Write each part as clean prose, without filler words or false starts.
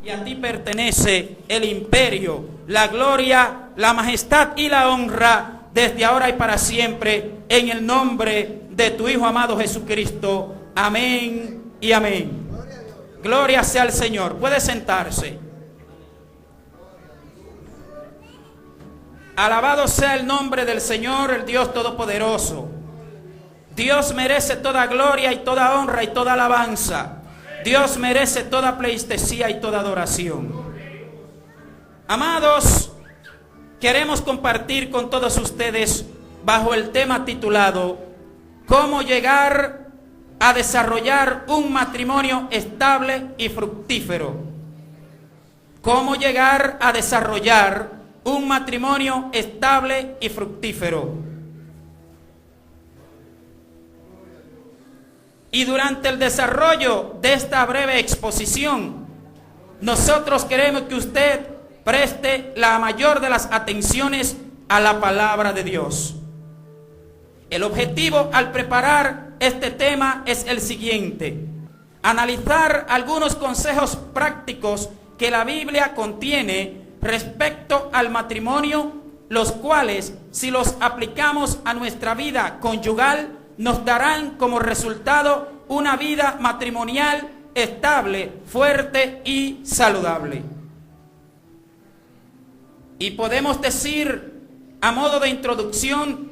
y a ti pertenece el imperio, la gloria, la majestad y la honra desde ahora y para siempre, en el nombre de tu Hijo amado Jesucristo. Amén y amén. Gloria sea al Señor. Puede sentarse. Alabado sea el nombre del Señor, el Dios Todopoderoso. Dios merece toda gloria y toda honra y toda alabanza. Dios merece toda pleitesía y toda adoración. Amados, queremos compartir con todos ustedes bajo el tema titulado ¿Cómo llegar a desarrollar un matrimonio estable y fructífero? ¿Cómo llegar a desarrollar un matrimonio estable y fructífero? Y durante el desarrollo de esta breve exposición, nosotros queremos que usted preste la mayor de las atenciones a la palabra de Dios. El objetivo al preparar este tema es el siguiente: analizar algunos consejos prácticos que la Biblia contiene respecto al matrimonio, los cuales, si los aplicamos a nuestra vida conyugal, nos darán como resultado una vida matrimonial estable, fuerte y saludable. Y podemos decir, a modo de introducción,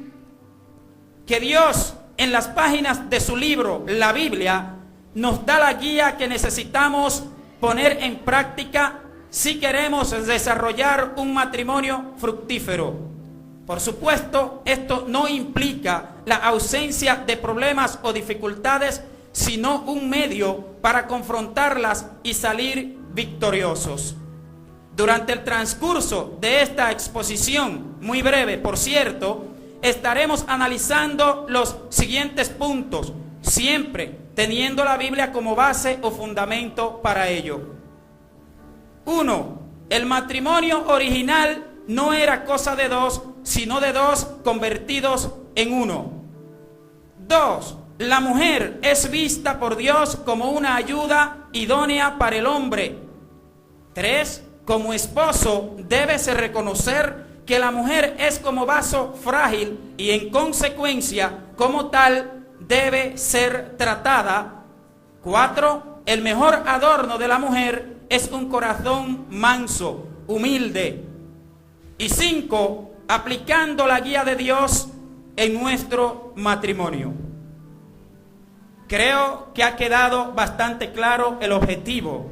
que Dios en las páginas de su libro, la Biblia, nos da la guía que necesitamos poner en práctica si queremos desarrollar un matrimonio fructífero. Por supuesto, esto no implica la ausencia de problemas o dificultades, sino un medio para confrontarlas y salir victoriosos. Durante el transcurso de esta exposición, muy breve por cierto, estaremos analizando los siguientes puntos, siempre teniendo la Biblia como base o fundamento para ello. 1. El matrimonio original no era cosa de dos, sino de dos convertidos en uno. 2. La mujer es vista por Dios como una ayuda idónea para el hombre. 3. Como esposo debes reconocer que la mujer es como vaso frágil y en consecuencia, como tal, debe ser tratada. 4. El mejor adorno de la mujer es un corazón manso, humilde. Y 5. Aplicando la guía de Dios en nuestro matrimonio. Creo que ha quedado bastante claro el objetivo.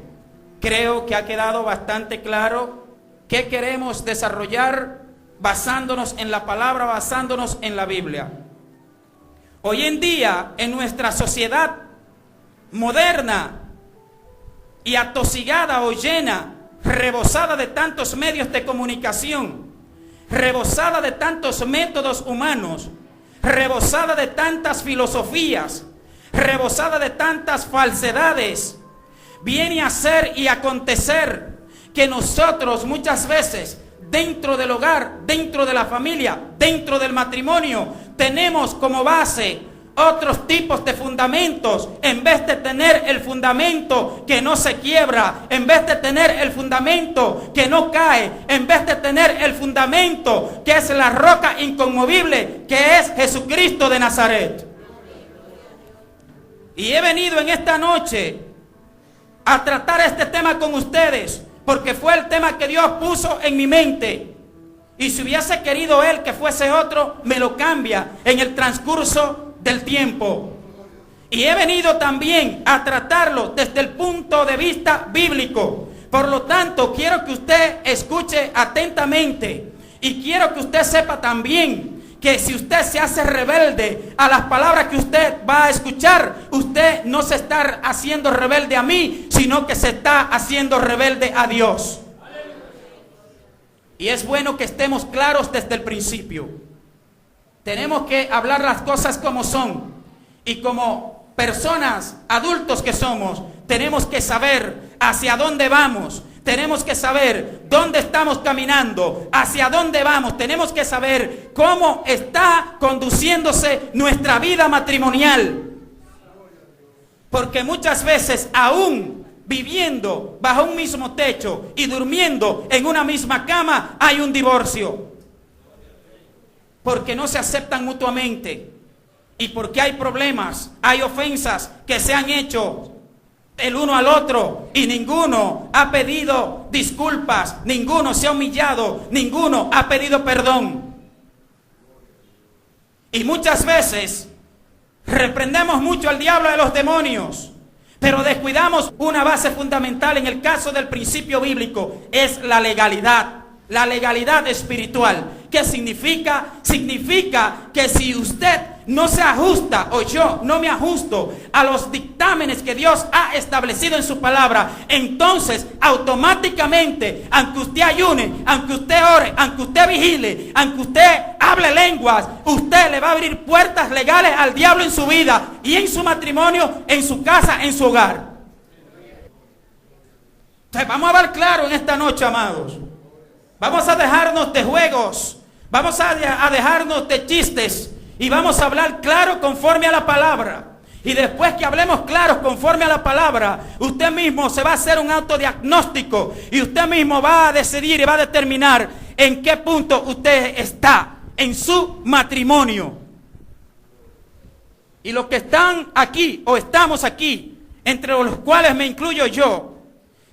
Creo que ha quedado bastante claro qué queremos desarrollar basándonos en la palabra, basándonos en la Biblia. Hoy en día, en nuestra sociedad moderna y atosigada o llena, rebosada de tantos medios de comunicación, rebosada de tantos métodos humanos, rebosada de tantas filosofías, rebosada de tantas falsedades, viene a ser y acontecer que nosotros muchas veces dentro del hogar, dentro de la familia, dentro del matrimonio, tenemos como base otros tipos de fundamentos, en vez de tener el fundamento que no se quiebra, en vez de tener el fundamento que no cae, en vez de tener el fundamento que es la roca inconmovible, que es Jesucristo de Nazaret. Y he venido en esta noche a tratar este tema con ustedes, porque fue el tema que Dios puso en mi mente. Y si hubiese querido Él que fuese otro, me lo cambia en el transcurso del tiempo. Y he venido también a tratarlo desde el punto de vista bíblico. Por lo tanto, quiero que usted escuche atentamente y quiero que usted sepa también que si usted se hace rebelde a las palabras que usted va a escuchar, usted no se está haciendo rebelde a mí, sino que se está haciendo rebelde a Dios. Y es bueno que estemos claros desde el principio. Tenemos que hablar las cosas como son. Y como personas, adultos que somos, tenemos que saber hacia dónde vamos. Tenemos que saber dónde estamos caminando, hacia dónde vamos. Tenemos que saber cómo está conduciéndose nuestra vida matrimonial. Porque muchas veces, aún viviendo bajo un mismo techo y durmiendo en una misma cama, hay un divorcio. Porque no se aceptan mutuamente. Y porque hay problemas, hay ofensas que se han hecho el uno al otro y ninguno ha pedido disculpas, ninguno se ha humillado, ninguno ha pedido perdón. Y muchas veces reprendemos mucho al diablo de los demonios, pero descuidamos una base fundamental en el caso del principio bíblico, es la legalidad espiritual. ¿Qué significa? Significa que si usted no se ajusta o yo no me ajusto a los dictámenes que Dios ha establecido en su palabra, entonces automáticamente, aunque usted ayune, aunque usted ore, aunque usted vigile, aunque usted hable lenguas, usted le va a abrir puertas legales al diablo en su vida y en su matrimonio, en su casa, en su hogar. Entonces vamos a hablar claro en esta noche, amados. Vamos a dejarnos de juegos, vamos a dejarnos de chistes y vamos a hablar claro conforme a la palabra. Y después que hablemos claros conforme a la palabra, usted mismo se va a hacer un autodiagnóstico y usted mismo va a decidir y va a determinar en qué punto usted está en su matrimonio. Y los que están aquí o estamos aquí, entre los cuales me incluyo yo,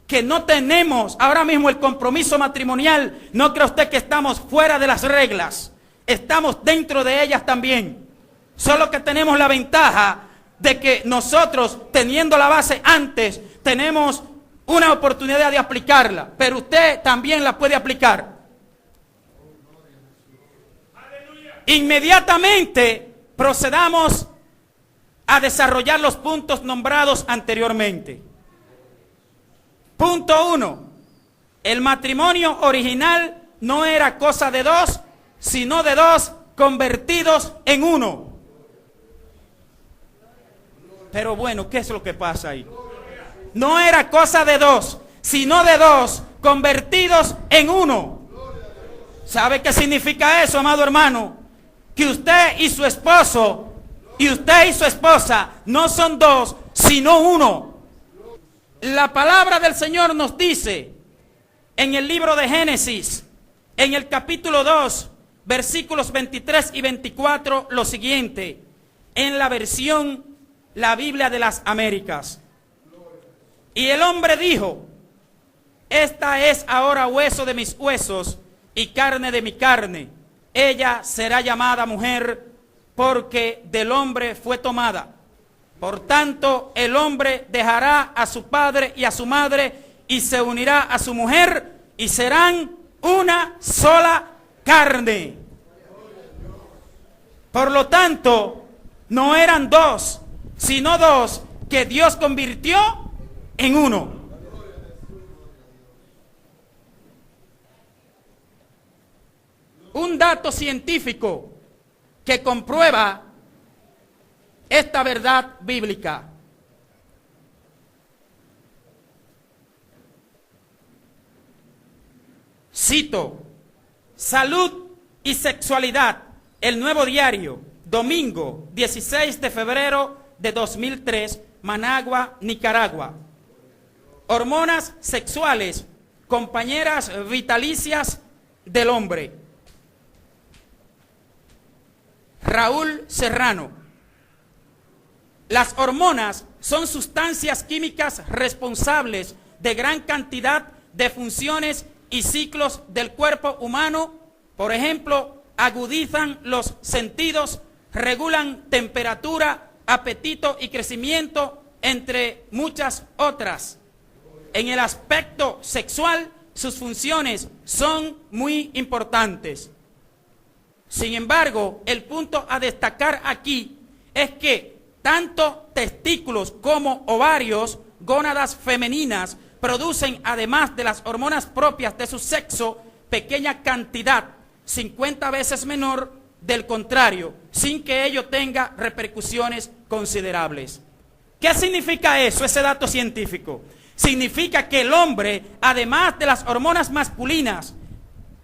que no tenemos ahora mismo el compromiso matrimonial, no cree usted que estamos fuera de las reglas, estamos dentro de ellas también, solo que tenemos la ventaja de que nosotros, teniendo la base antes, tenemos una oportunidad de aplicarla, pero usted también la puede aplicar. Inmediatamente procedamos a desarrollar los puntos nombrados anteriormente. Punto 1. El matrimonio original no era cosa de dos, sino de dos convertidos en uno. Pero bueno, ¿qué es lo que pasa ahí? No era cosa de dos, sino de dos convertidos en uno. ¿Sabe qué significa eso, amado hermano? Que usted y su esposo, y usted y su esposa, no son dos, sino uno. La palabra del Señor nos dice en el libro de Génesis, en el capítulo 2, versículos 23 y 24, lo siguiente, en la versión, la Biblia de las Américas. Y el hombre dijo, esta es ahora hueso de mis huesos y carne de mi carne. Ella será llamada mujer porque del hombre fue tomada. Por tanto, el hombre dejará a su padre y a su madre y se unirá a su mujer y serán una sola carne. Por lo tanto, no eran dos, sino dos que Dios convirtió en uno. Un dato científico que comprueba esta verdad bíblica. Cito, Salud y Sexualidad, el Nuevo Diario, domingo 16 de febrero de 2003, Managua, Nicaragua. Hormonas sexuales, compañeras vitalicias del hombre. Raúl Serrano. Las hormonas son sustancias químicas responsables de gran cantidad de funciones y ciclos del cuerpo humano. Por ejemplo, agudizan los sentidos, regulan temperatura, apetito y crecimiento, entre muchas otras. En el aspecto sexual, sus funciones son muy importantes. Sin embargo, el punto a destacar aquí es que tanto testículos como ovarios, gónadas femeninas, producen, además de las hormonas propias de su sexo, pequeña cantidad, 50 veces menor del contrario, sin que ello tenga repercusiones considerables. ¿Qué significa eso, ese dato científico? Significa que el hombre, además de las hormonas masculinas,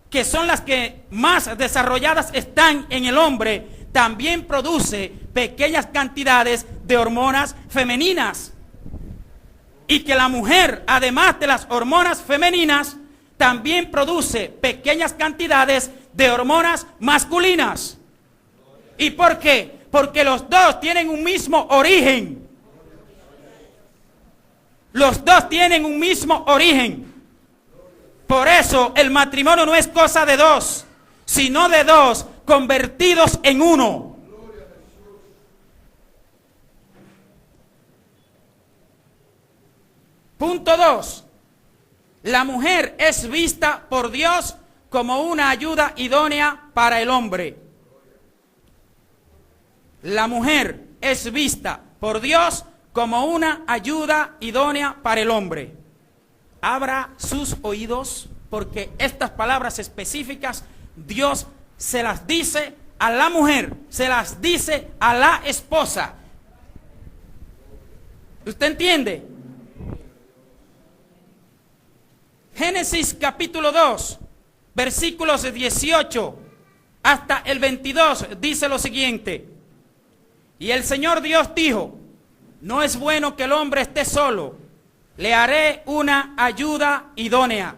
que son las que más desarrolladas están en el hombre, también produce pequeñas cantidades de hormonas femeninas. y que la mujer, además de las hormonas femeninas, también produce pequeñas cantidades de hormonas masculinas. ¿Y por qué? Porque los dos tienen un mismo origen. Los dos tienen un mismo origen. Por eso el matrimonio no es cosa de dos, sino de dos convertidos en uno. Punto 2. La mujer es vista por Dios como una ayuda idónea para el hombre. La mujer es vista por Dios como una ayuda idónea para el hombre. Abra sus oídos, porque estas palabras específicas Dios se las dice a la mujer, se las dice a la esposa. ¿Usted entiende? Génesis capítulo 2, versículos 18 hasta el 22 dice lo siguiente: y el Señor Dios dijo, no es bueno que el hombre esté solo, le haré una ayuda idónea.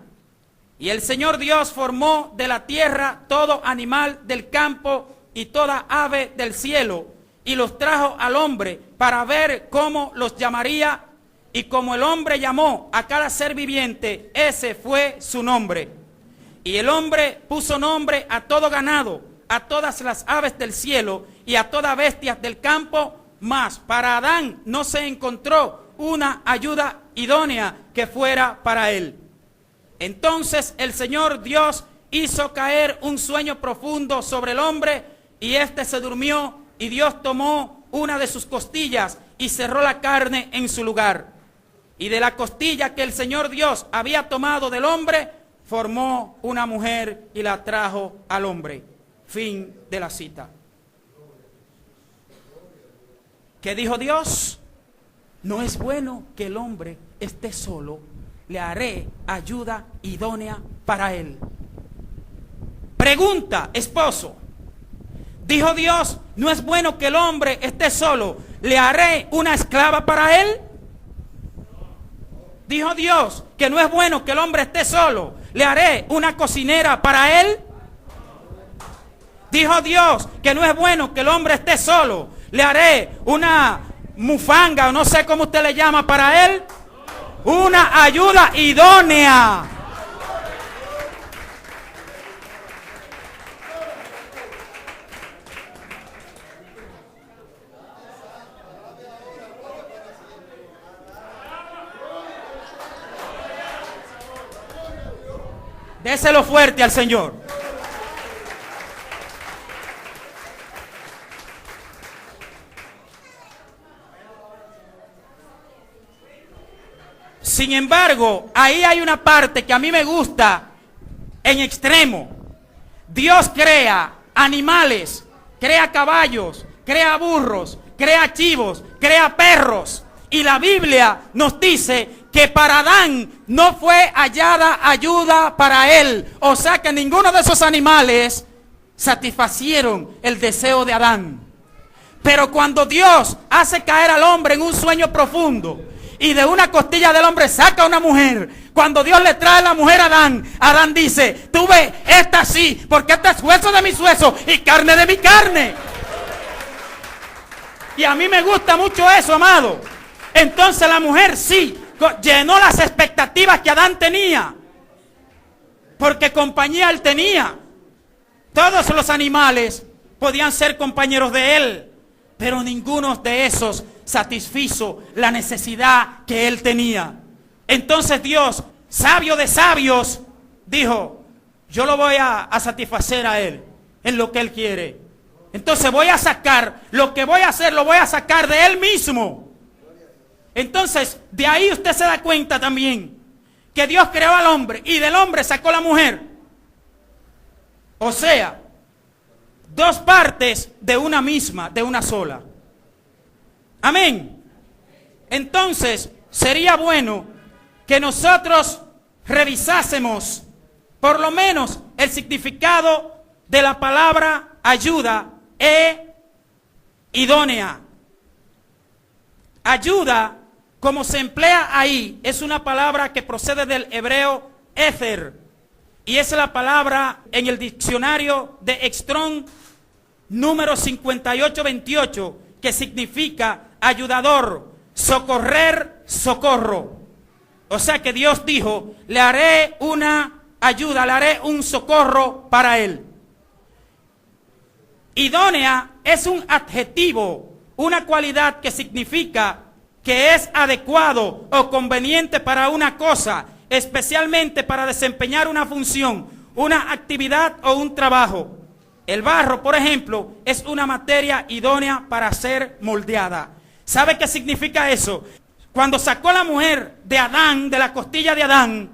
Y el Señor Dios formó de la tierra todo animal del campo y toda ave del cielo, y los trajo al hombre para ver cómo los llamaría. Y como el hombre llamó a cada ser viviente, ese fue su nombre. Y el hombre puso nombre a todo ganado, a todas las aves del cielo y a todas bestias del campo. Mas para Adán no se encontró una ayuda idónea que fuera para él. Entonces el Señor Dios hizo caer un sueño profundo sobre el hombre, y éste se durmió, y Dios tomó una de sus costillas y cerró la carne en su lugar. Y de la costilla que el Señor Dios había tomado del hombre, formó una mujer y la trajo al hombre. Fin de la cita. ¿Qué dijo Dios? No es bueno que el hombre esté solo, le haré ayuda idónea para él. Pregunta, esposo. ¿Dijo Dios, no es bueno que el hombre esté solo, le haré una esclava para él? ¿Dijo Dios que no es bueno que el hombre esté solo, le haré una cocinera para él? ¿Dijo Dios que no es bueno que el hombre esté solo, le haré una mufanga, o no sé cómo usted le llama, para él? Una ayuda idónea. Déselo fuerte al Señor. Sin embargo, ahí hay una parte que a mí me gusta en extremo. Dios crea animales, crea caballos, crea burros, crea chivos, crea perros. Y la Biblia nos dice que para Adán no fue hallada ayuda para él. O sea que ninguno de esos animales satisfacieron el deseo de Adán. Pero cuando Dios hace caer al hombre en un sueño profundo y de una costilla del hombre saca una mujer, cuando Dios le trae la mujer a Adán, Adán dice, tú ves, esta sí, porque esta es hueso de mis huesos y carne de mi carne. Y a mí me gusta mucho eso, amado. Entonces la mujer sí llenó las expectativas que Adán tenía, porque compañía él tenía. Todos los animales podían ser compañeros de él, pero ninguno de esos satisfizo la necesidad que él tenía. Entonces Dios, sabio de sabios, dijo, yo lo voy a satisfacer a él en lo que él quiere. Entonces voy a sacar, lo que voy a hacer lo voy a sacar de él mismo. Entonces, de ahí usted se da cuenta también que Dios creó al hombre y del hombre sacó la mujer. O sea, dos partes de una misma, de una sola. Amén. Entonces, sería bueno que nosotros revisásemos por lo menos el significado de la palabra ayuda idónea. Ayuda como se emplea ahí, es una palabra que procede del hebreo éter, y es la palabra en el diccionario de Strong número 5828, que significa ayudador, socorrer, socorro. O sea que Dios dijo, le haré una ayuda, le haré un socorro para él. Idónea es un adjetivo, una cualidad que significa que es adecuado o conveniente para una cosa, especialmente para desempeñar una función, una actividad o un trabajo. El barro, por ejemplo, es una materia idónea para ser moldeada. ¿Sabe qué significa eso? Cuando sacó a la mujer de Adán, de la costilla de Adán,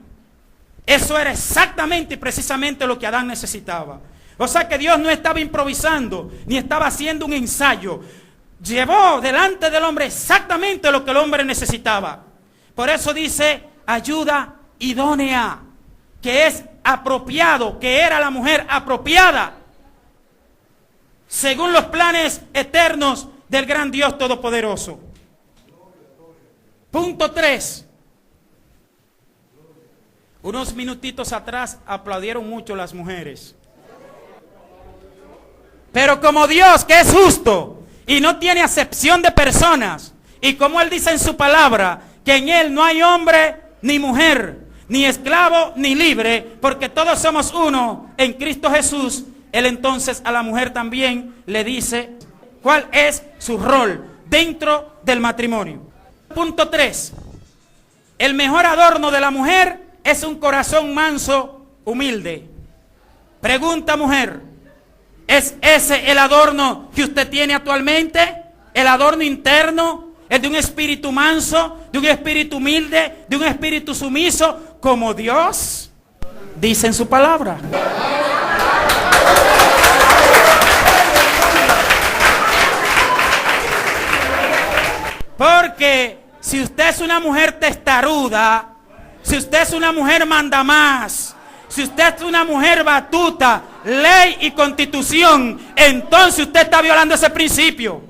eso era exactamente y precisamente lo que Adán necesitaba. O sea que Dios no estaba improvisando, ni estaba haciendo un ensayo. Llevó delante del hombre exactamente lo que el hombre necesitaba. Por eso dice ayuda idónea, que es apropiado, que era la mujer apropiada, según los planes eternos del gran Dios Todopoderoso. Punto 3. Unos minutitos atrás aplaudieron mucho las mujeres. Pero como Dios, que es justo y no tiene acepción de personas, y como Él dice en su palabra, que en Él no hay hombre ni mujer, ni esclavo ni libre, porque todos somos uno en Cristo Jesús, Él entonces a la mujer también le dice cuál es su rol dentro del matrimonio. Punto 3. El mejor adorno de la mujer es un corazón manso, humilde. Pregunta, mujer, ¿es ese el adorno que usted tiene actualmente? ¿El adorno interno? ¿Es de un espíritu manso, de un espíritu humilde, de un espíritu sumiso, como Dios dice en su palabra? Porque si usted es una mujer testaruda, si usted es una mujer mandamás, si usted es una mujer batuta, ley y constitución, entonces usted está violando ese principio.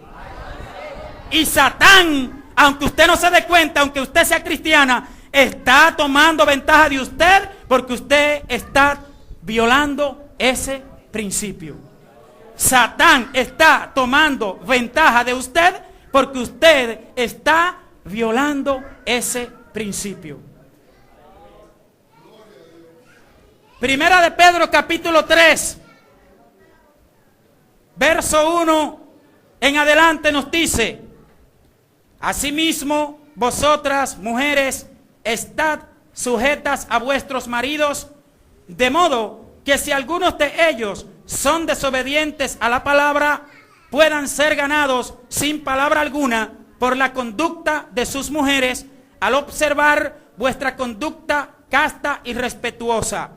Y Satán, aunque usted no se dé cuenta, aunque usted sea cristiana, está tomando ventaja de usted porque usted está violando ese principio. Satán está tomando ventaja de usted porque usted está violando ese principio. Primera de Pedro capítulo 3, verso 1 en adelante nos dice: asimismo, vosotras, mujeres, estad sujetas a vuestros maridos, de modo que si algunos de ellos son desobedientes a la palabra, puedan ser ganados sin palabra alguna por la conducta de sus mujeres, al observar vuestra conducta casta y respetuosa,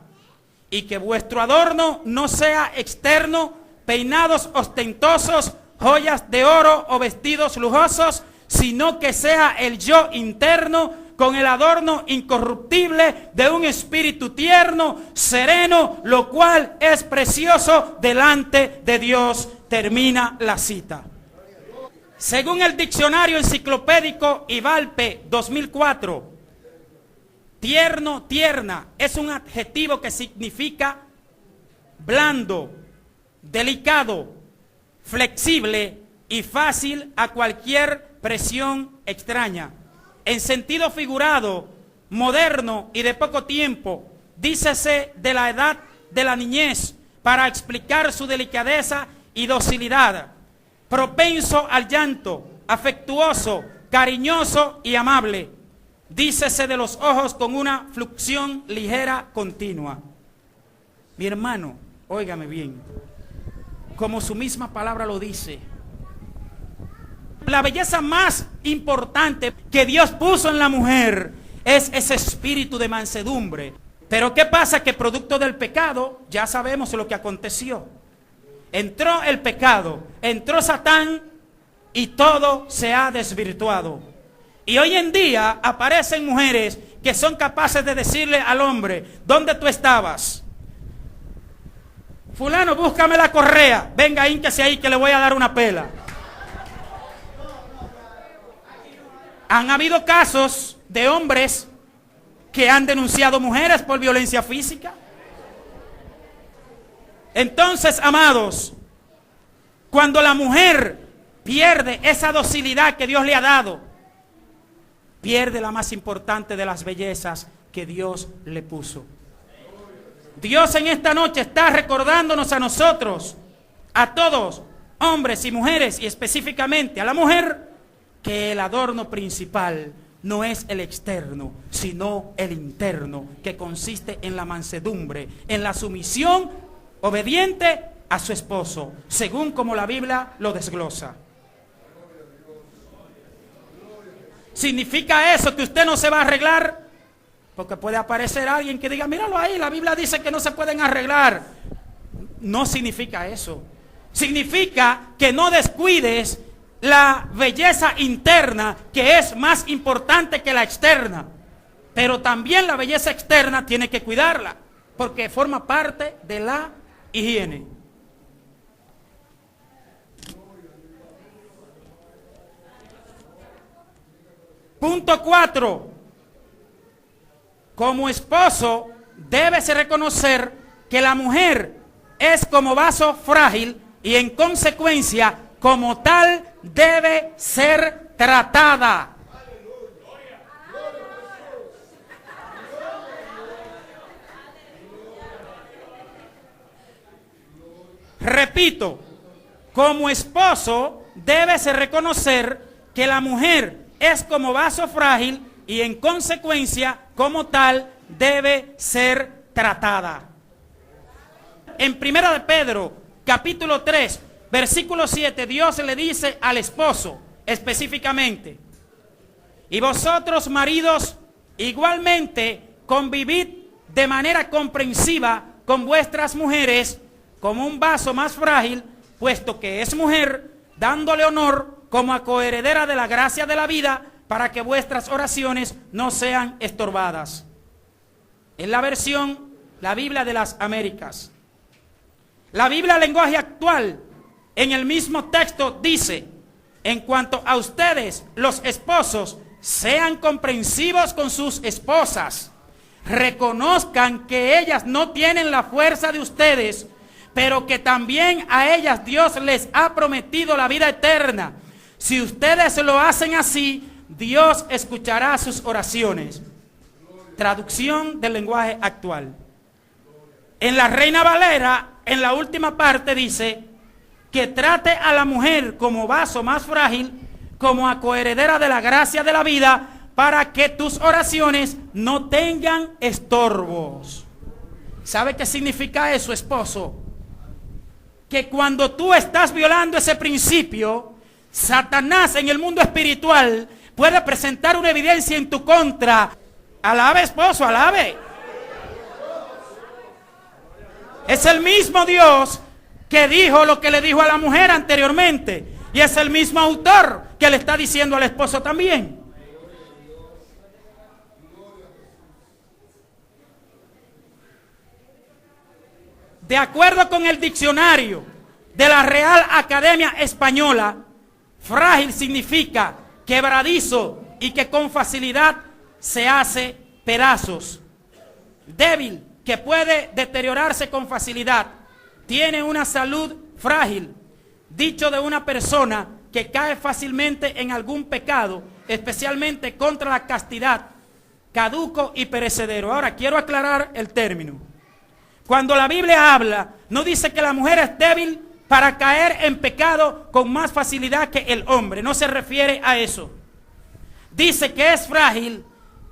y que vuestro adorno no sea externo, peinados ostentosos, joyas de oro o vestidos lujosos, sino que sea el yo interno con el adorno incorruptible de un espíritu tierno, sereno, lo cual es precioso delante de Dios. Termina la cita. Según el diccionario enciclopédico Ivalpe 2004, tierno, tierna, es un adjetivo que significa blando, delicado, flexible y fácil a cualquier presión extraña. En sentido figurado, moderno y de poco tiempo, dícese de la edad de la niñez para explicar su delicadeza y docilidad, propenso al llanto, afectuoso, cariñoso y amable. Dícese de los ojos con una fluxión ligera continua. Mi hermano, óigame bien, como su misma palabra lo dice, la belleza más importante que Dios puso en la mujer es ese espíritu de mansedumbre. Pero ¿qué pasa? Que producto del pecado, ya sabemos lo que aconteció. Entró el pecado, entró Satán y todo se ha desvirtuado. Y hoy en día aparecen mujeres que son capaces de decirle al hombre: ¿dónde tú estabas? Fulano, búscame la correa. Venga, hínquese ahí que le voy a dar una pela. Han habido casos de hombres que han denunciado mujeres por violencia física. Entonces, amados, cuando la mujer pierde esa docilidad que Dios le ha dado, pierde la más importante de las bellezas que Dios le puso. Dios en esta noche está recordándonos a nosotros, a todos, hombres y mujeres, y específicamente a la mujer, que el adorno principal no es el externo, sino el interno, que consiste en la mansedumbre, en la sumisión obediente a su esposo, según como la Biblia lo desglosa. ¿Significa eso que usted no se va a arreglar? Porque puede aparecer alguien que diga, míralo ahí, la Biblia dice que no se pueden arreglar. No significa eso. Significa que no descuides la belleza interna, que es más importante que la externa. Pero también la belleza externa tiene que cuidarla, porque forma parte de la higiene. Punto 4. Como esposo, debes reconocer que la mujer es como vaso frágil y en consecuencia, como tal, debe ser tratada. Repito, como esposo, debes reconocer que la mujer es como vaso frágil y en consecuencia, como tal, debe ser tratada. En 1 de Pedro, capítulo 3, versículo 7, Dios le dice al esposo específicamente: y vosotros, maridos, igualmente convivid de manera comprensiva con vuestras mujeres como un vaso más frágil, puesto que es mujer, dándole honor como a coheredera de la gracia de la vida, para que vuestras oraciones no sean estorbadas. Es la versión, la Biblia de las Américas. La Biblia lenguaje actual, en el mismo texto dice: en cuanto a ustedes, los esposos, sean comprensivos con sus esposas, reconozcan que ellas no tienen la fuerza de ustedes, pero que también a ellas Dios les ha prometido la vida eterna. Si ustedes lo hacen así, Dios escuchará sus oraciones. Traducción del lenguaje actual. En la Reina Valera, en la última parte dice que trate a la mujer como vaso más frágil, como a coheredera de la gracia de la vida, para que tus oraciones no tengan estorbos. ¿Sabe qué significa eso, esposo? Que cuando tú estás violando ese principio, Satanás en el mundo espiritual puede presentar una evidencia en tu contra. Alabe, esposo, alabe. Es el mismo Dios que dijo lo que le dijo a la mujer anteriormente. Y es el mismo autor que le está diciendo al esposo también. De acuerdo con el diccionario de la Real Academia Española, frágil significa quebradizo y que con facilidad se hace pedazos. Débil, que puede deteriorarse con facilidad. Tiene una salud frágil. Dicho de una persona que cae fácilmente en algún pecado, especialmente contra la castidad, caduco y perecedero. Ahora, quiero aclarar el término. Cuando la Biblia habla, no dice que la mujer es débil para caer en pecado con más facilidad que el hombre. No se refiere a eso. Dice que es frágil,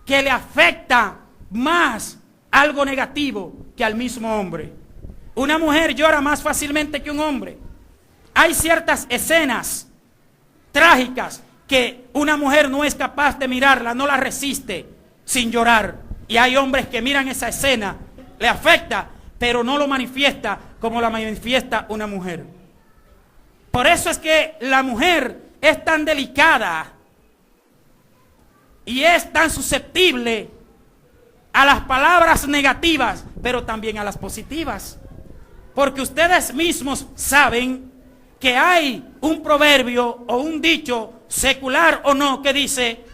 que le afecta más algo negativo que al mismo hombre. Una mujer llora más fácilmente que un hombre. Hay ciertas escenas trágicas que una mujer no es capaz de mirarla, no la resiste sin llorar. Y hay hombres que miran esa escena, le afecta, pero no lo manifiesta como la manifiesta una mujer. Por eso es que la mujer es tan delicada y es tan susceptible a las palabras negativas, pero también a las positivas. Porque ustedes mismos saben que hay un proverbio o un dicho, secular o no, que dice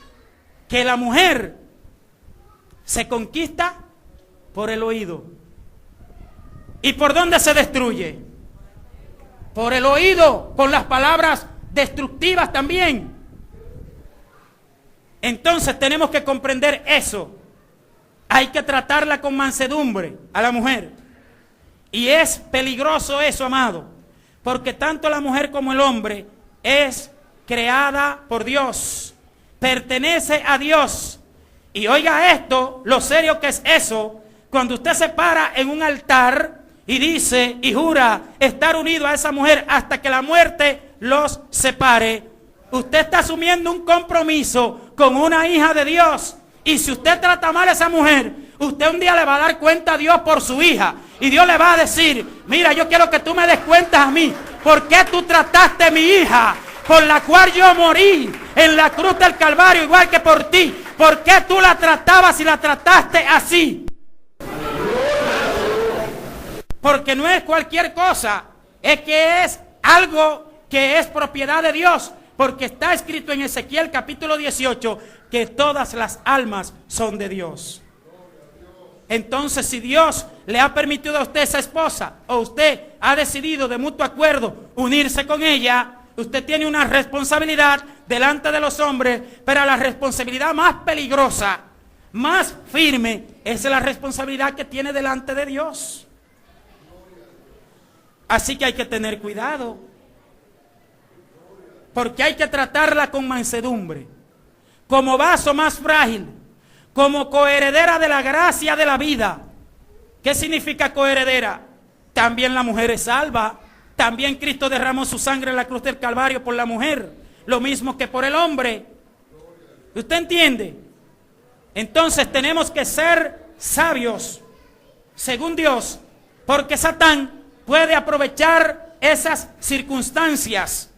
que la mujer se conquista por el oído. ¿Y por dónde se destruye? Por el oído, por las palabras destructivas también. Entonces tenemos que comprender eso. Hay que tratarla con mansedumbre a la mujer. Y es peligroso eso, amado, porque tanto la mujer como el hombre es creada por Dios, pertenece a Dios. Y oiga esto, lo serio que es eso, cuando usted se para en un altar y dice y jura estar unido a esa mujer hasta que la muerte los separe, usted está asumiendo un compromiso con una hija de Dios. Y si usted trata mal a esa mujer, usted un día le va a dar cuenta a Dios por su hija. Y Dios le va a decir, mira, yo quiero que tú me des cuentas a mí. ¿Por qué tú trataste a mi hija, por la cual yo morí en la cruz del Calvario, igual que por ti? ¿Por qué tú la tratabas y la trataste así? Porque no es cualquier cosa, es que es algo que es propiedad de Dios. Porque está escrito en Ezequiel capítulo 18 que todas las almas son de Dios. Entonces, si Dios le ha permitido a usted esa esposa, o usted ha decidido de mutuo acuerdo unirse con ella, usted tiene una responsabilidad delante de los hombres, pero la responsabilidad más peligrosa, más firme, es la responsabilidad que tiene delante de Dios. Así que hay que tener cuidado, porque hay que tratarla con mansedumbre, como vaso más frágil, como coheredera de la gracia de la vida. ¿Qué significa coheredera? También la mujer es salva. También Cristo derramó su sangre en la cruz del Calvario por la mujer, lo mismo que por el hombre. ¿Usted entiende? Entonces tenemos que ser sabios, según Dios, porque Satán puede aprovechar esas circunstancias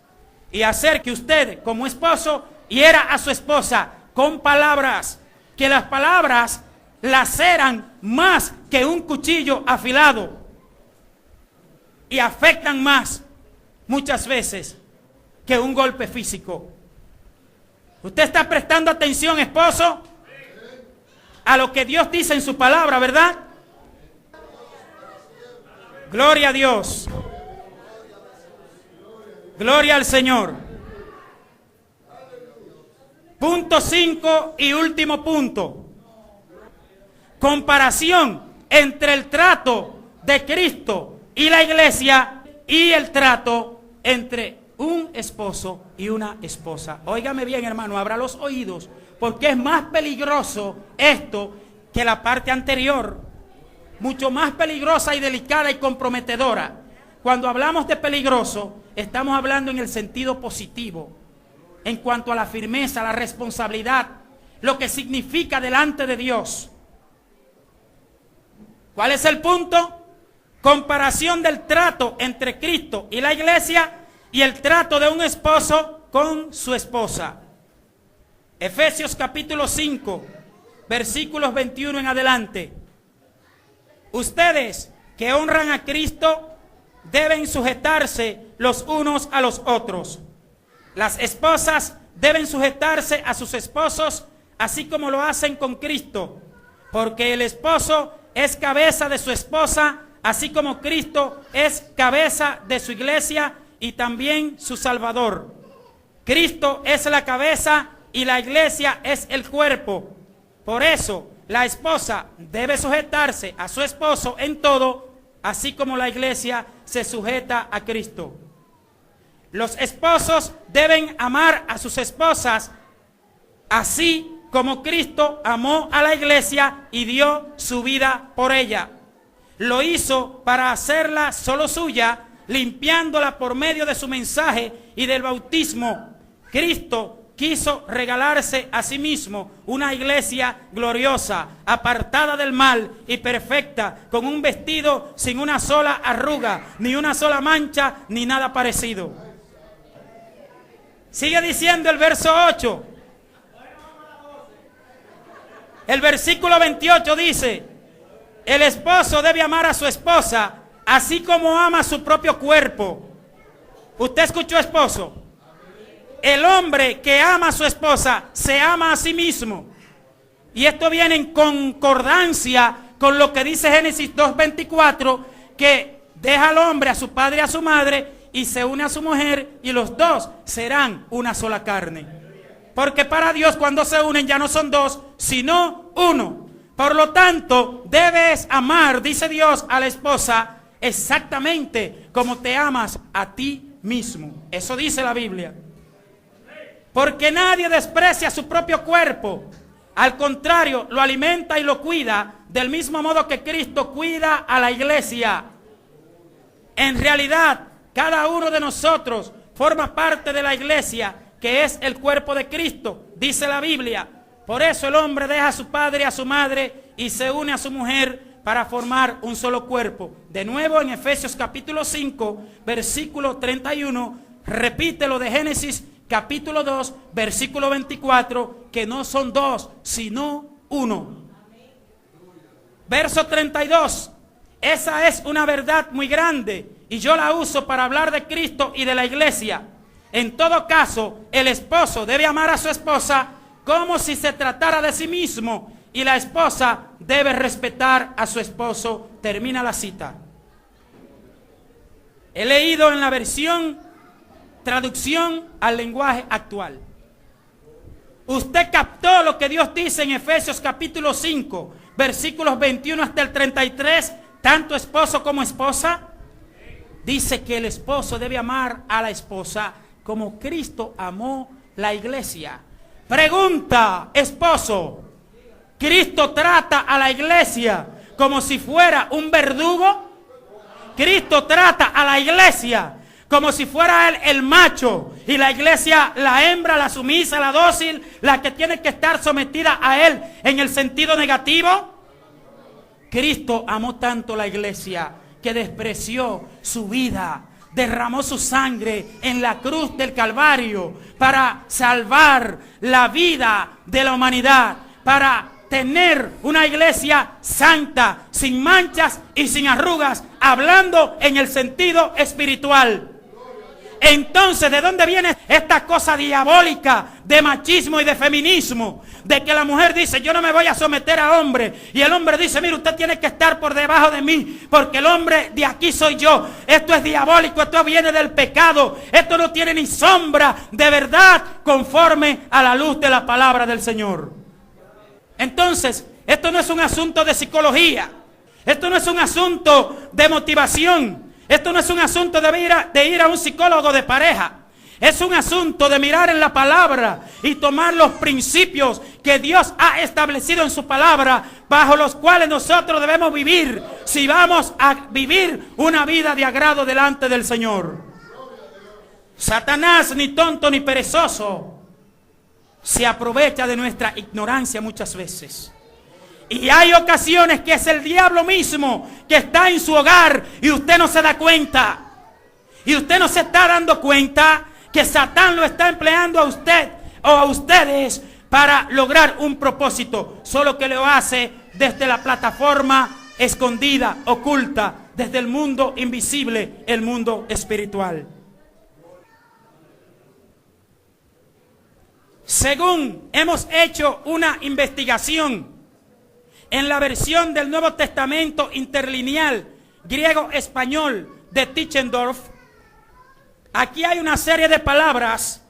y hacer que usted, como esposo, hiera a su esposa con palabras, que las palabras laceran más que un cuchillo afilado y afectan más muchas veces que un golpe físico. Usted está prestando atención, esposo, a lo que Dios dice en su palabra, ¿verdad? Gloria a Dios. Gloria al Señor. Punto 5 y último punto. Comparación entre el trato de Cristo y la iglesia y el trato entre un esposo y una esposa. Óigame bien, hermano, abra los oídos, porque es más peligroso esto que la parte anterior. Mucho más peligrosa y delicada y comprometedora. Cuando hablamos de peligroso, estamos hablando en el sentido positivo, en cuanto a la firmeza, la responsabilidad, lo que significa delante de Dios. ¿Cuál es el punto? Comparación del trato entre Cristo y la iglesia y el trato de un esposo con su esposa. Efesios capítulo 5, versículos 21 en adelante. Ustedes que honran a Cristo deben sujetarse los unos a los otros. Las esposas deben sujetarse a sus esposos, así como lo hacen con Cristo, porque el esposo es cabeza de su esposa, así como Cristo es cabeza de su iglesia y también su Salvador. Cristo es la cabeza y la iglesia es el cuerpo. Por eso, la esposa debe sujetarse a su esposo en todo, así como la iglesia se sujeta a Cristo. Los esposos deben amar a sus esposas, así como Cristo amó a la iglesia y dio su vida por ella. Lo hizo para hacerla solo suya, limpiándola por medio de su mensaje y del bautismo. Cristo quiso regalarse a sí mismo una iglesia gloriosa, apartada del mal y perfecta, con un vestido sin una sola arruga, ni una sola mancha, ni nada parecido. Sigue diciendo el verso 8. El versículo 28 dice: el esposo debe amar a su esposa, así como ama su propio cuerpo. ¿Usted escuchó, esposo? el hombre que ama a su esposa se ama a sí mismo. Y esto viene en concordancia con lo que dice Génesis 2:24, que deja al hombre a su padre y a su madre y se une a su mujer y los dos serán una sola carne. Porque para Dios cuando se unen ya no son dos, sino uno. Por lo tanto, debes amar, dice Dios, a la esposa exactamente como te amas a ti mismo. Eso dice la Biblia. Porque nadie desprecia su propio cuerpo. Al contrario, lo alimenta y lo cuida del mismo modo que Cristo cuida a la iglesia. En realidad, cada uno de nosotros forma parte de la iglesia, que es el cuerpo de Cristo, dice la Biblia. Por eso el hombre deja a su padre y a su madre y se une a su mujer para formar un solo cuerpo. De nuevo en Efesios capítulo 5, versículo 31, repite lo de Génesis capítulo 2, versículo 24, que no son dos, sino uno. Verso 32, esa es una verdad muy grande y yo la uso para hablar de Cristo y de la iglesia. En todo caso, el esposo debe amar a su esposa como si se tratara de sí mismo y la esposa debe respetar a su esposo. Termina la cita. He leído en la traducción al lenguaje actual. Usted captó lo que Dios dice en Efesios capítulo 5, versículos 21 hasta el 33, tanto esposo como esposa. Dice que el esposo debe amar a la esposa como Cristo amó la iglesia. Pregunta, esposo, ¿Cristo trata a la iglesia como si fuera un verdugo? ¿Cristo trata a la iglesia como si fuera él el macho y la iglesia la hembra, la sumisa, la dócil, la que tiene que estar sometida a él en el sentido negativo? Cristo amó tanto la iglesia que despreció su vida, derramó su sangre en la cruz del Calvario para salvar la vida de la humanidad, para tener una iglesia santa, sin manchas y sin arrugas, hablando en el sentido espiritual. Entonces, ¿de dónde viene esta cosa diabólica de machismo y de feminismo? De que la mujer dice, yo no me voy a someter a hombre. Y el hombre dice, mire, usted tiene que estar por debajo de mí, porque el hombre de aquí soy yo. Esto es diabólico, esto viene del pecado. Esto no tiene ni sombra de verdad conforme a la luz de la palabra del Señor. Entonces, esto no es un asunto de psicología. Esto no es un asunto de motivación. Esto no es un asunto de ir a un psicólogo de pareja. Es un asunto de mirar en la palabra y tomar los principios que Dios ha establecido en su palabra, bajo los cuales nosotros debemos vivir si vamos a vivir una vida de agrado delante del Señor. Satanás, ni tonto ni perezoso, se aprovecha de nuestra ignorancia muchas veces. Y hay ocasiones que es el diablo mismo que está en su hogar y usted no se da cuenta. Y usted no se está dando cuenta que Satán lo está empleando a usted o a ustedes para lograr un propósito. Solo que lo hace desde la plataforma escondida, oculta, desde el mundo invisible, el mundo espiritual. Según hemos hecho una investigación en la versión del Nuevo Testamento interlineal griego-español de Tischendorf, aquí hay una serie de palabras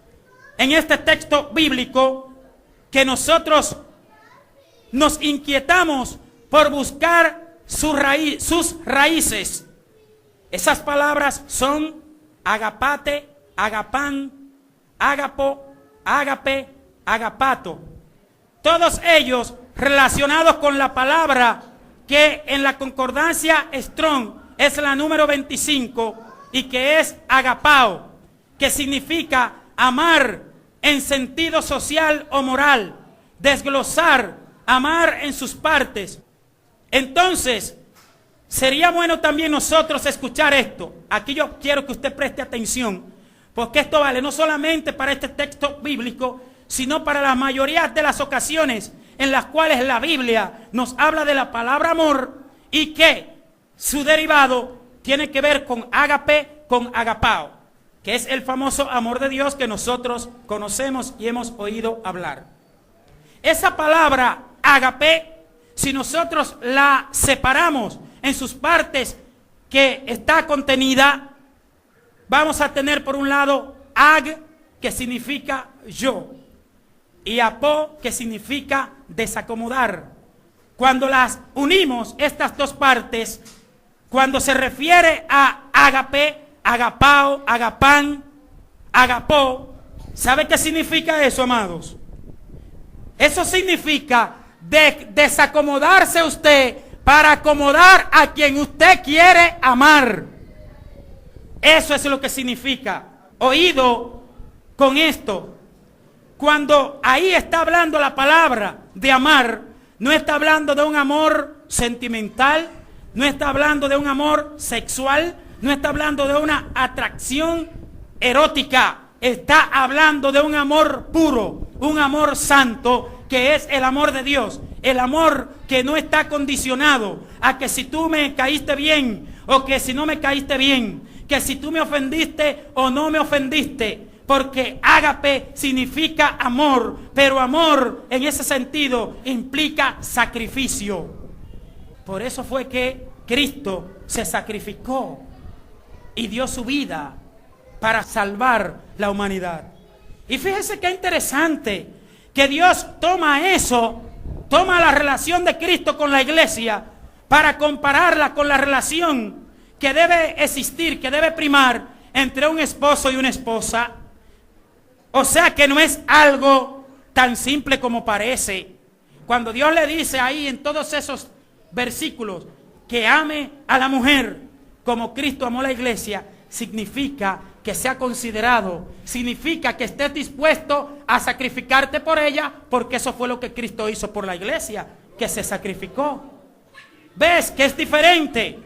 en este texto bíblico que nosotros nos inquietamos por buscar sus raíces. Esas palabras son agapate, agapán, agapo, ágape, agapato. Todos ellos relacionados con la palabra que en la concordancia Strong es la número 25 y que es agapao, que significa amar en sentido social o moral, desglosar, amar en sus partes. Entonces, sería bueno también nosotros escuchar esto. Aquí yo quiero que usted preste atención, porque esto vale no solamente para este texto bíblico, sino para la mayoría de las ocasiones en las cuales la Biblia nos habla de la palabra amor y que su derivado tiene que ver con ágape, con agapao, que es el famoso amor de Dios que nosotros conocemos y hemos oído hablar. Esa palabra ágape, si nosotros la separamos en sus partes que está contenida, vamos a tener por un lado ag, que significa yo, y apo, que significa desacomodar. Cuando las unimos, estas dos partes, cuando se refiere a ágape, agapao, agapán, agapó, ¿sabe qué significa eso, amados? Eso significa desacomodarse usted para acomodar a quien usted quiere amar. Eso es lo que significa. Oído con esto. Cuando ahí está hablando la palabra de amar, no está hablando de un amor sentimental, no está hablando de un amor sexual, no está hablando de una atracción erótica, está hablando de un amor puro, un amor santo, que es el amor de Dios, el amor que no está condicionado a que si tú me caíste bien o que si no me caíste bien, que si tú me ofendiste o no me ofendiste, porque ágape significa amor, pero amor en ese sentido implica sacrificio. Por eso fue que Cristo se sacrificó y dio su vida para salvar la humanidad. Y fíjese qué interesante que Dios toma eso, toma la relación de Cristo con la iglesia para compararla con la relación que debe existir, que debe primar entre un esposo y una esposa. O sea que no es algo tan simple como parece. Cuando Dios le dice ahí en todos esos versículos que ame a la mujer como Cristo amó a la iglesia, significa que sea considerado, significa que estés dispuesto a sacrificarte por ella, porque eso fue lo que Cristo hizo por la iglesia, que se sacrificó. ¿Ves que es diferente?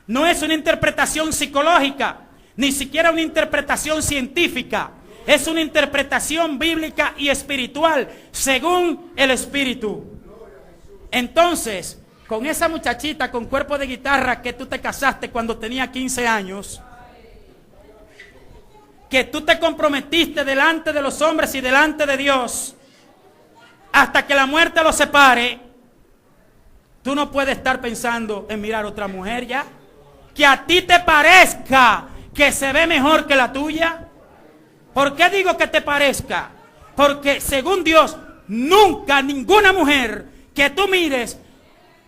No es una interpretación psicológica, ni siquiera una interpretación científica. Es una interpretación bíblica y espiritual, según el Espíritu. Entonces, con esa muchachita con cuerpo de guitarra que tú te casaste cuando tenía 15 años, que tú te comprometiste delante de los hombres y delante de Dios, hasta que la muerte los separe, tú no puedes estar pensando en mirar a otra mujer ya, que a ti te parezca que se ve mejor que la tuya. ¿Por qué digo que te parezca? Porque según Dios, nunca ninguna mujer que tú mires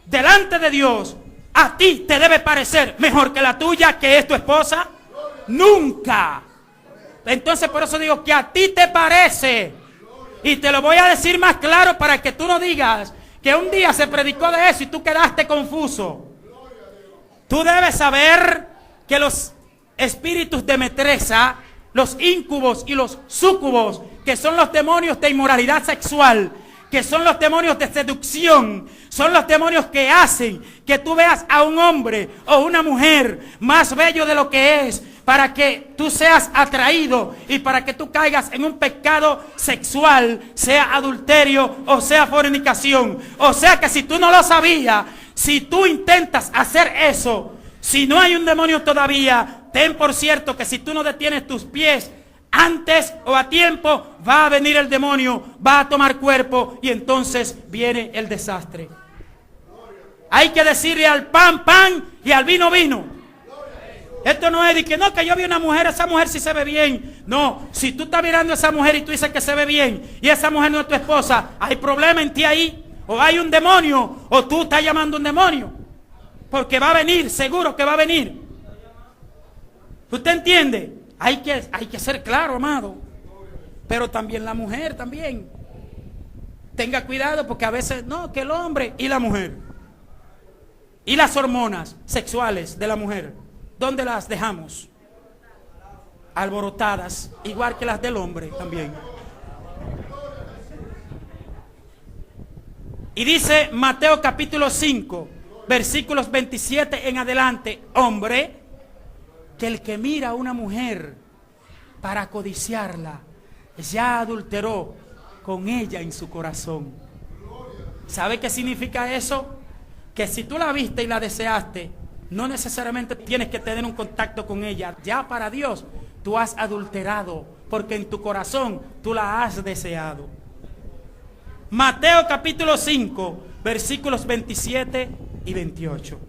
delante de Dios, a ti te debe parecer mejor que la tuya, que es tu esposa. Nunca. Entonces por eso digo que a ti te parece. Y te lo voy a decir más claro para que tú no digas que un día se predicó de eso y tú quedaste confuso. Tú debes saber que los espíritus de metresa, los íncubos y los súcubos, que son los demonios de inmoralidad sexual, que son los demonios de seducción, son los demonios que hacen que tú veas a un hombre o una mujer más bello de lo que es, para que tú seas atraído y para que tú caigas en un pecado sexual, sea adulterio o sea fornicación. O sea que si tú no lo sabías, si tú intentas hacer eso, si no hay un demonio todavía, ten por cierto que si tú no detienes tus pies antes o a tiempo, va a venir el demonio, va a tomar cuerpo y entonces viene el desastre. Hay que decirle al pan, pan y al vino, vino. Esto no es de que no, que yo vi una mujer, esa mujer sí se ve bien. No, si tú estás mirando a esa mujer y tú dices que se ve bien y esa mujer no es tu esposa, hay problema en ti ahí. O hay un demonio o tú estás llamando a un demonio. Porque va a venir, seguro que va a venir. ¿Usted entiende? Hay que ser claro, amado. Pero también la mujer también. Tenga cuidado porque a veces, no, que el hombre y la mujer. Y las hormonas sexuales de la mujer, ¿dónde las dejamos? Alborotadas, igual que las del hombre también. Y dice Mateo capítulo 5, versículos 27 en adelante, hombre, que el que mira a una mujer para codiciarla, ya adulteró con ella en su corazón. ¿Sabe qué significa eso? Que si tú la viste y la deseaste, no necesariamente tienes que tener un contacto con ella. Ya para Dios, tú has adulterado, porque en tu corazón tú la has deseado. Mateo capítulo 5, versículos 27 y 28.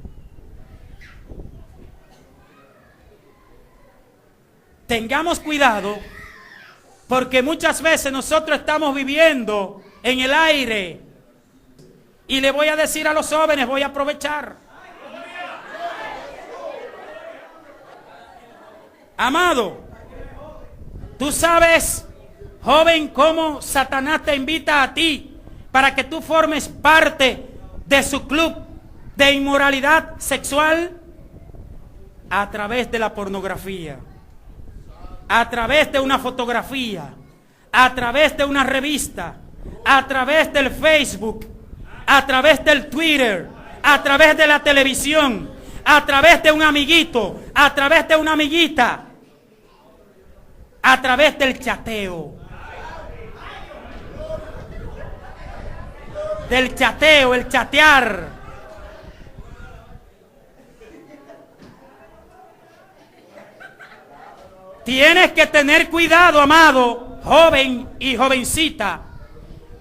Tengamos cuidado, porque muchas veces nosotros estamos viviendo en el aire. Y le voy a decir a los jóvenes, voy a aprovechar. Amado, tú sabes, joven, cómo Satanás te invita a ti para que tú formes parte de su club de inmoralidad sexual a través de la pornografía, a través de una fotografía, a través de una revista, a través del Facebook, a través del Twitter, a través de la televisión, a través de un amiguito, a través de una amiguita, a través del chateo. Del chateo, el chatear. Tienes que tener cuidado, amado, joven y jovencita,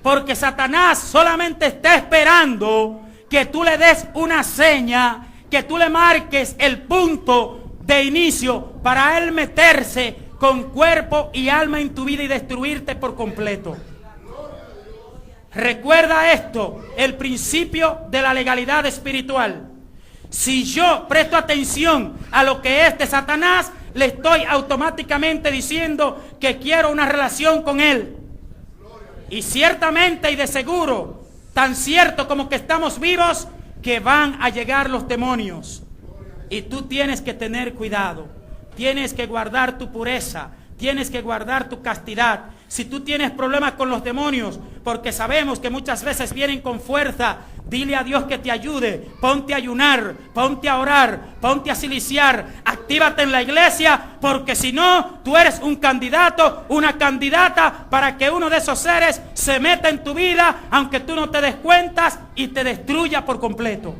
porque Satanás solamente está esperando que tú le des una seña, que tú le marques el punto de inicio para él meterse con cuerpo y alma en tu vida y destruirte por completo. Recuerda esto, el principio de la legalidad espiritual. Si yo presto atención a lo que es de Satanás, le estoy automáticamente diciendo que quiero una relación con él. Y ciertamente y de seguro, tan cierto como que estamos vivos, que van a llegar los demonios. Y tú tienes que tener cuidado, tienes que guardar tu pureza, tienes que guardar tu castidad. Si tú tienes problemas con los demonios, porque sabemos que muchas veces vienen con fuerza, dile a Dios que te ayude. Ponte a ayunar, ponte a orar, ponte a ciliciar, actívate en la iglesia, porque si no, tú eres un candidato, una candidata para que uno de esos seres se meta en tu vida, aunque tú no te des cuenta, y te destruya por completo.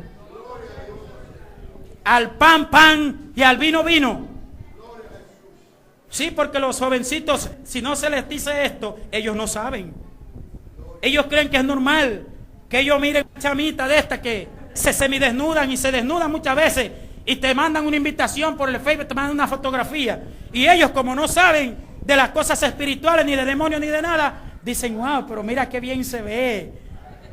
Al pan, pan, y al vino, vino. Sí, porque los jovencitos, si no se les dice esto, ellos no saben. Ellos creen que es normal que ellos miren chamita de esta que se semidesnudan y se desnudan muchas veces y te mandan una invitación por el Facebook, te mandan una fotografía. Y ellos, como no saben de las cosas espirituales, ni de demonios, ni de nada, dicen, wow, pero mira qué bien se ve.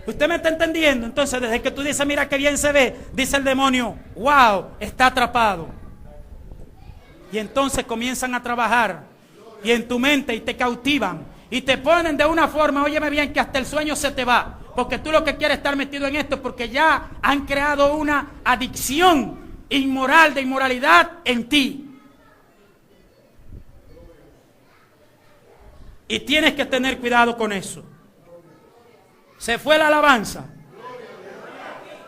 ¿Usted me está entendiendo? Entonces, desde que tú dices, mira qué bien se ve, dice el demonio, wow, está atrapado. Y entonces comienzan a trabajar y en tu mente y te cautivan y te ponen de una forma, óyeme bien, que hasta el sueño se te va, porque tú lo que quieres estar metido en esto, porque ya han creado una adicción inmoral, de inmoralidad en ti. Y tienes que tener cuidado con eso. Se fue la alabanza.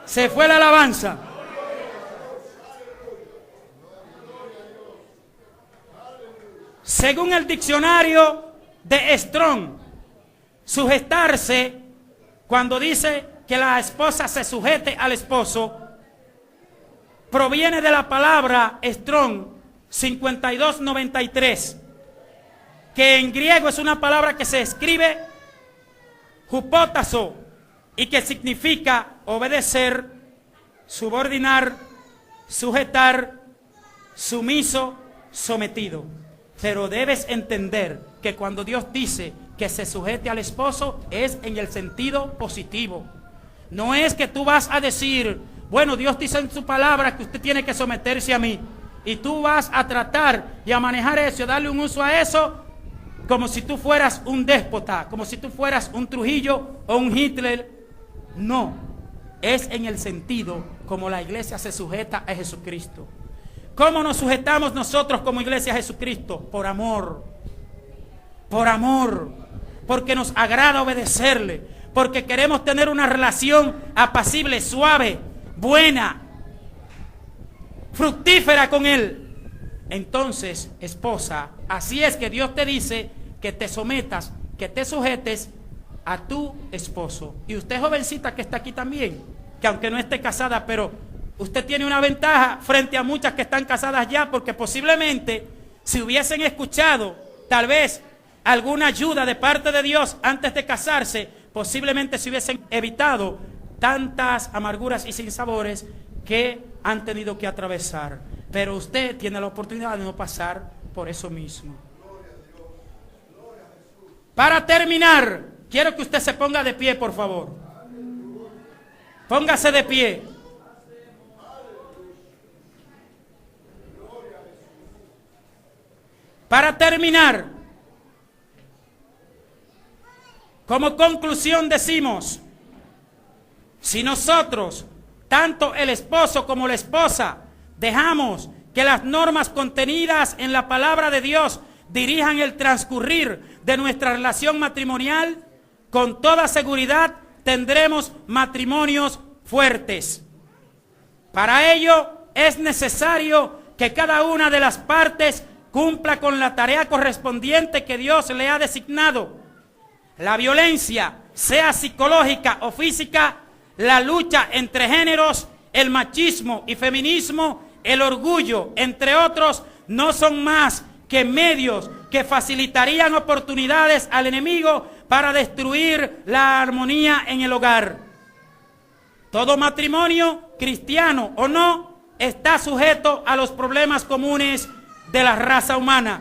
Se fue la alabanza. Según el diccionario de Strong, sujetarse, cuando dice que la esposa se sujete al esposo, proviene de la palabra Strong 5293, que en griego es una palabra que se escribe hupotazo y que significa obedecer, subordinar, sujetar, sumiso, sometido. Pero debes entender que cuando Dios dice que se sujete al esposo, es en el sentido positivo. No es que tú vas a decir, bueno, Dios dice en su palabra que usted tiene que someterse a mí. Y tú vas a tratar y a manejar eso, a darle un uso a eso, como si tú fueras un déspota, como si tú fueras un Trujillo o un Hitler. No, es en el sentido como la iglesia se sujeta a Jesucristo. ¿Cómo nos sujetamos nosotros como iglesia a Jesucristo? Por amor. Por amor. Porque nos agrada obedecerle. Porque queremos tener una relación apacible, suave, buena, fructífera con Él. Entonces, esposa, así es que Dios te dice que te sometas, que te sujetes a tu esposo. Y usted, jovencita que está aquí también, que aunque no esté casada, pero usted tiene una ventaja frente a muchas que están casadas ya, porque posiblemente si hubiesen escuchado tal vez alguna ayuda de parte de Dios antes de casarse, posiblemente se hubiesen evitado tantas amarguras y sinsabores que han tenido que atravesar. Pero usted tiene la oportunidad de no pasar por eso mismo. Para terminar, quiero que usted se ponga de pie, por favor. Póngase de pie. Para terminar, como conclusión decimos, si nosotros, tanto el esposo como la esposa, dejamos que las normas contenidas en la palabra de Dios dirijan el transcurrir de nuestra relación matrimonial, con toda seguridad tendremos matrimonios fuertes. Para ello es necesario que cada una de las partes cumpla con la tarea correspondiente que Dios le ha designado. La violencia, sea psicológica o física, la lucha entre géneros, el machismo y feminismo, el orgullo, entre otros, no son más que medios que facilitarían oportunidades al enemigo para destruir la armonía en el hogar. Todo matrimonio, cristiano o no, está sujeto a los problemas comunes de la raza humana.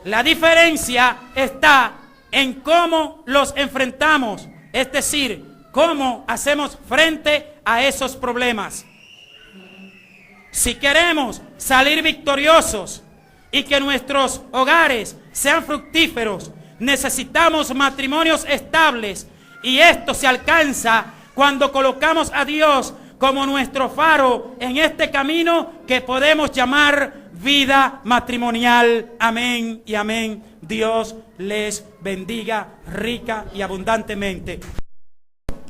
La diferencia está en cómo los enfrentamos, es decir, cómo hacemos frente a esos problemas. Si queremos salir victoriosos y que nuestros hogares sean fructíferos, necesitamos matrimonios estables, y esto se alcanza cuando colocamos a Dios como nuestro faro en este camino que podemos llamar vida matrimonial. Amén y amén. Dios les bendiga rica y abundantemente.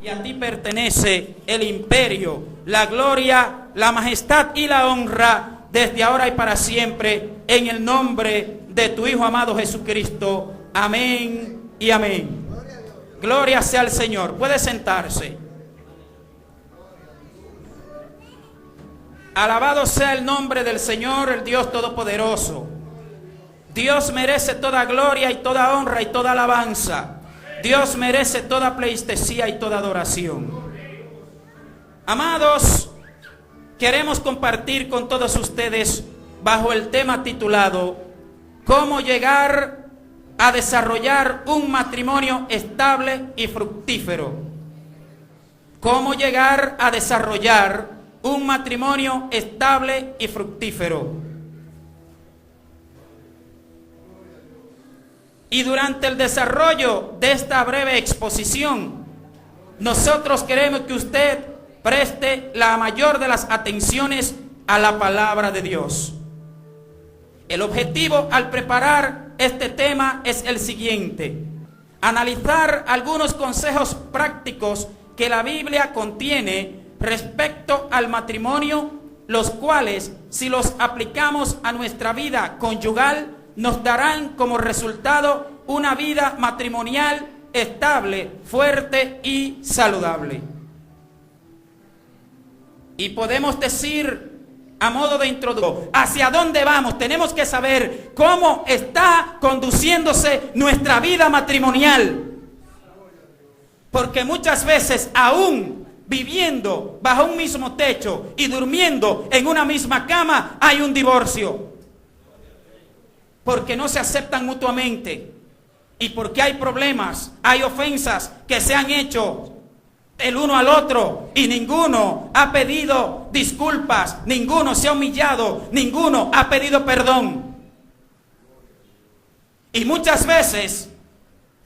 Y a ti pertenece el imperio, la gloria, la majestad y la honra desde ahora y para siempre, en el nombre de tu Hijo amado Jesucristo. Amén y amén. Gloria sea al Señor. Puede sentarse. Alabado sea el nombre del Señor, el Dios Todopoderoso. Dios merece toda gloria y toda honra y toda alabanza. Dios merece toda pleitesía y toda adoración. Amados, queremos compartir con todos ustedes bajo el tema titulado ¿Cómo llegar a desarrollar un matrimonio estable y fructífero? ¿Cómo llegar a desarrollar un matrimonio estable y fructífero? Y durante el desarrollo de esta breve exposición, nosotros queremos que usted preste la mayor de las atenciones a la palabra de Dios. El objetivo al preparar este tema es el siguiente: analizar algunos consejos prácticos que la Biblia contiene respecto al matrimonio, los cuales, si los aplicamos a nuestra vida conyugal, nos darán como resultado una vida matrimonial estable, fuerte y saludable. Y podemos decir, a modo de introducción, ¿hacia dónde vamos? Tenemos que saber cómo está conduciéndose nuestra vida matrimonial. Porque muchas veces, aún viviendo bajo un mismo techo y durmiendo en una misma cama, hay un divorcio. Porque no se aceptan mutuamente y porque hay problemas, hay ofensas que se han hecho el uno al otro y ninguno ha pedido disculpas, ninguno se ha humillado, ninguno ha pedido perdón. Y muchas veces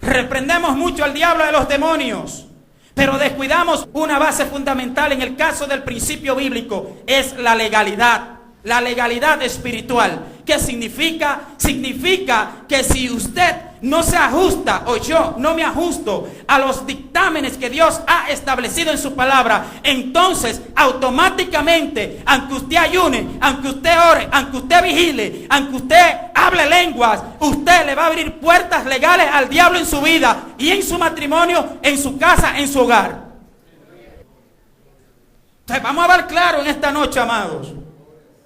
reprendemos mucho al diablo de los demonios, pero descuidamos una base fundamental en el caso del principio bíblico, es la legalidad. La legalidad espiritual. ¿Qué significa? Significa que si usted no se ajusta, o yo no me ajusto a los dictámenes que Dios ha establecido en su palabra, entonces automáticamente, aunque usted ayune, aunque usted ore, aunque usted vigile, aunque usted hable lenguas, usted le va a abrir puertas legales al diablo en su vida y en su matrimonio, en su casa, en su hogar. Entonces vamos a ver claro en esta noche, amados.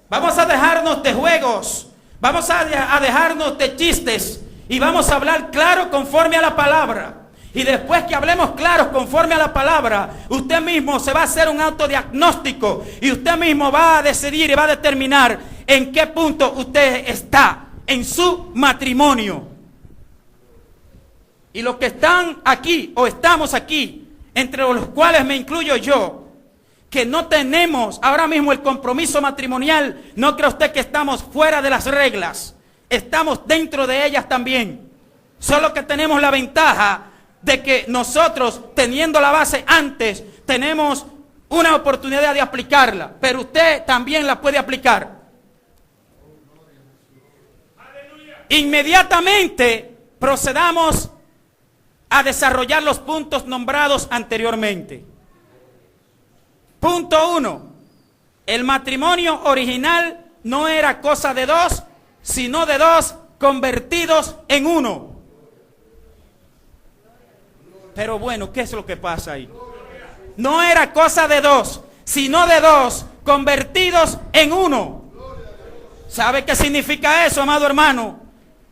Vamos a dejarnos de juegos. Vamos a dejarnos de chistes y vamos a hablar claro conforme a la palabra. Y después que hablemos claros conforme a la palabra, usted mismo se va a hacer un autodiagnóstico y usted mismo va a decidir y va a determinar en qué punto usted está en su matrimonio. Y los que están aquí o estamos aquí, entre los cuales me incluyo yo, que no tenemos ahora mismo el compromiso matrimonial, no cree usted que estamos fuera de las reglas. Estamos dentro de ellas también. Solo que tenemos la ventaja de que nosotros, teniendo la base antes, tenemos una oportunidad de aplicarla, pero usted también la puede aplicar. Inmediatamente procedamos a desarrollar los puntos nombrados anteriormente. Punto 1. El matrimonio original no era cosa de dos, sino de dos convertidos en uno. Pero bueno, ¿qué es lo que pasa ahí? No era cosa de dos, sino de dos convertidos en uno. ¿Sabe qué significa eso, amado hermano?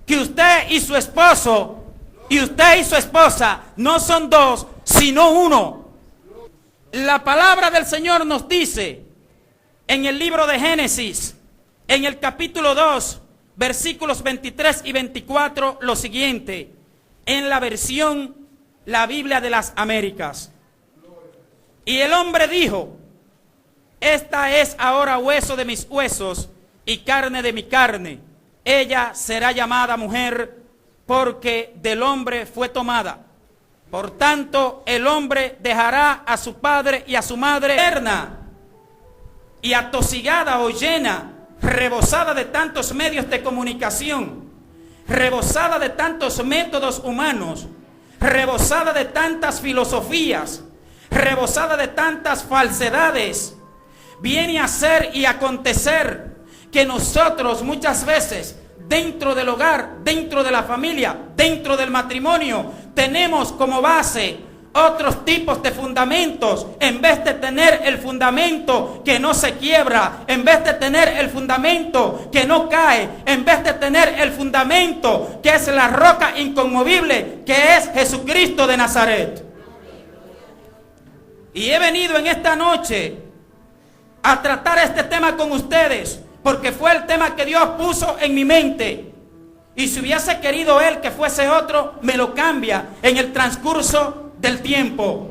Que usted y su esposo, y usted y su esposa, no son dos, sino uno. La palabra del Señor nos dice en el libro de Génesis, en el capítulo 2, versículos 23 y 24, lo siguiente, en la versión la Biblia de las Américas. Y el hombre dijo: esta es ahora hueso de mis huesos y carne de mi carne. Ella será llamada mujer porque del hombre fue tomada. Por tanto, el hombre dejará a su padre y a su madre, eterna y atosigada o llena, rebosada de tantos medios de comunicación, rebosada de tantos métodos humanos, rebosada de tantas filosofías, rebosada de tantas falsedades, viene a ser y acontecer que nosotros muchas veces dentro del hogar, dentro de la familia, dentro del matrimonio, tenemos como base otros tipos de fundamentos, en vez de tener el fundamento que no se quiebra, en vez de tener el fundamento que no cae, en vez de tener el fundamento que es la roca inconmovible, que es Jesucristo de Nazaret. Y he venido en esta noche a tratar este tema con ustedes, porque fue el tema que Dios puso en mi mente. Y si hubiese querido Él que fuese otro, me lo cambia en el transcurso del tiempo.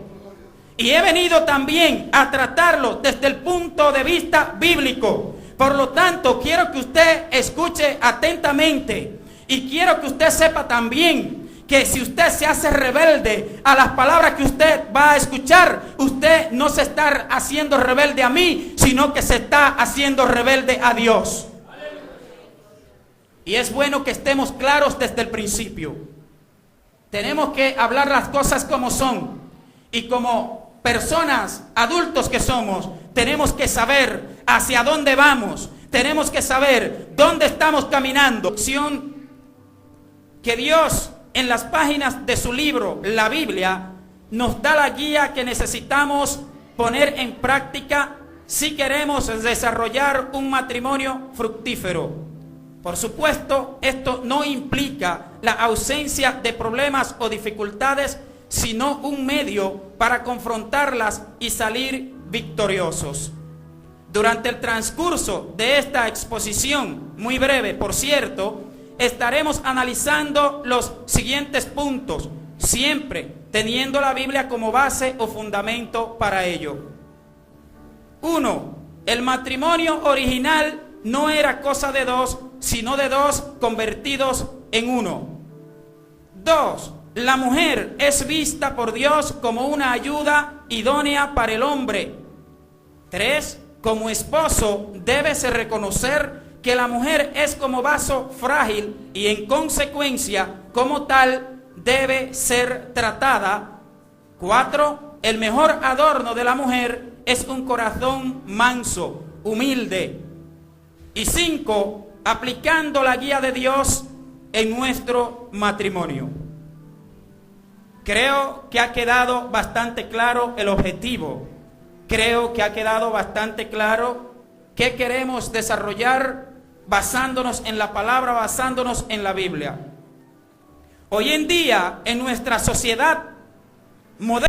Y he venido también a tratarlo desde el punto de vista bíblico. Por lo tanto, quiero que usted escuche atentamente. Y quiero que usted sepa también que si usted se hace rebelde a las palabras que usted va a escuchar, usted no se está haciendo rebelde a mí, sino que se está haciendo rebelde a Dios. Y es bueno que estemos claros desde el principio. Tenemos que hablar las cosas como son. Y como personas, adultos que somos, tenemos que saber hacia dónde vamos. Tenemos que saber dónde estamos caminando. Que Dios, en las páginas de su libro, la Biblia, nos da la guía que necesitamos poner en práctica si queremos desarrollar un matrimonio fructífero. Por supuesto, esto no implica la ausencia de problemas o dificultades, sino un medio para confrontarlas y salir victoriosos. Durante el transcurso de esta exposición, muy breve por cierto, estaremos analizando los siguientes puntos, siempre teniendo la Biblia como base o fundamento para ello. 1. El matrimonio original no era cosa de dos, sino de dos convertidos en uno. 2. La mujer es vista por Dios como una ayuda idónea para el hombre. 3. Como esposo debes reconocer que la mujer es como vaso frágil y en consecuencia, como tal, debe ser tratada. 4. El mejor adorno de la mujer es un corazón manso, humilde. Y 5. Aplicando la guía de Dios en nuestro matrimonio. Creo que ha quedado bastante claro el objetivo. Creo que ha quedado bastante claro qué queremos desarrollar basándonos en la palabra, basándonos en la Biblia. Hoy en día, en nuestra sociedad moderna,